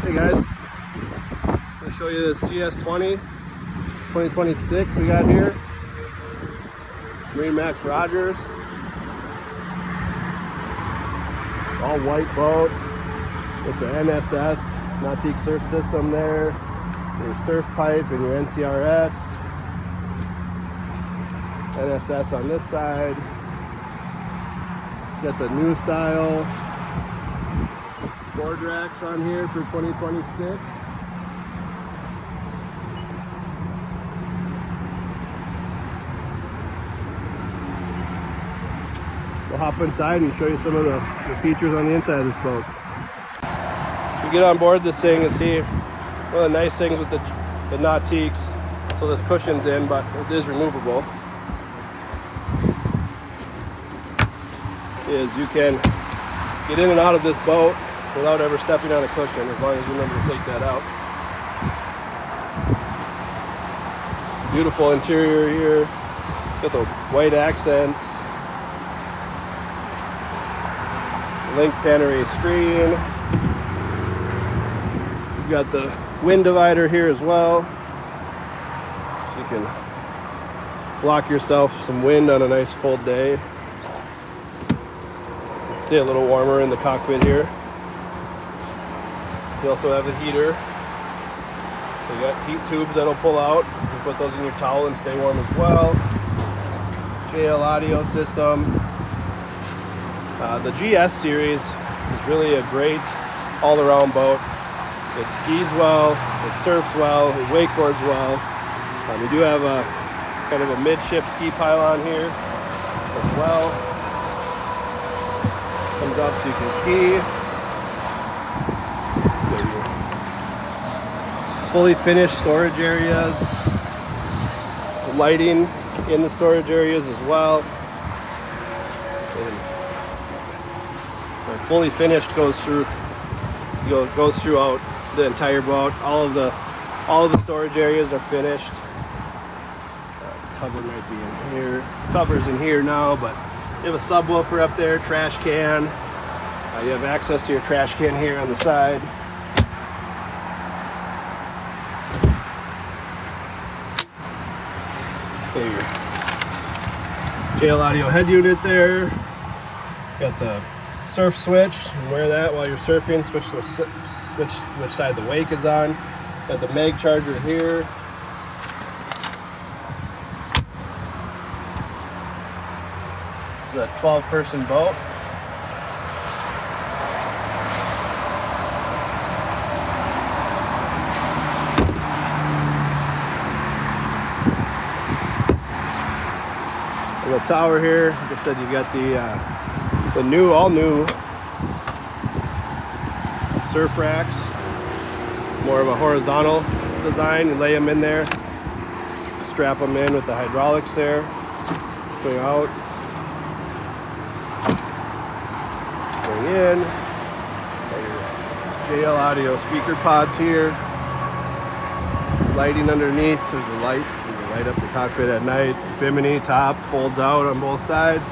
Hey guys, I'm going to show you this GS20 2026 we got here. MarineMax Rogers. All white boat with the NSS Nautique surf system there. Your surf pipe and your NCRS. NSS on this side. Got the new style board racks on here for 2026. We'll hop inside and show you some of the features on the inside of this boat. So we get on board this thing and see one of the nice things with the Nautiques. So this cushion's in, but it is removable. Is you can get in and out of this boat without ever stepping on a cushion, as long as you remember to take that out. Beautiful interior here. Got the white accents. Link Panerai screen. You've got the wind divider here as well, so you can block yourself some wind on a nice cold day. Stay a little warmer in the cockpit here. You also have the heater. So you got heat tubes that'll pull out. You can put those in your towel and stay warm as well. JL audio system. The GS series is really a great all-around boat. It skis well, it surfs well, it wakeboards well. We do have a kind of a midship ski pylon here as well. Comes up so you can ski. Fully finished storage areas. Lighting in the storage areas as well. And fully finished goes throughout the entire boat. All of the storage areas are finished. Cover might be in here. Cover's in here now, but you have a subwoofer up there, trash can. You have access to your trash can here on the side. Okay, your JL audio head unit there. Got the surf switch. You can wear that while you're surfing. Switch which side the wake is on. Got the mag charger here. It's a 12-person boat. The tower here, like I said, you got the all new surf racks. More of a horizontal design. You lay them in there, strap them in with the hydraulics there, swing out, swing in. Got your JL audio speaker pods here. Lighting underneath, there's a light. Light up the cockpit at night. Bimini top folds out on both sides.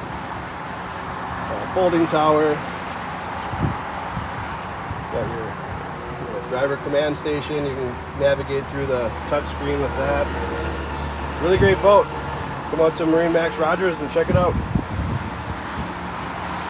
Folding tower. Got your driver command station. You can navigate through the touch screen with that. Really great boat. Come out to MarineMax Rogers and check it out.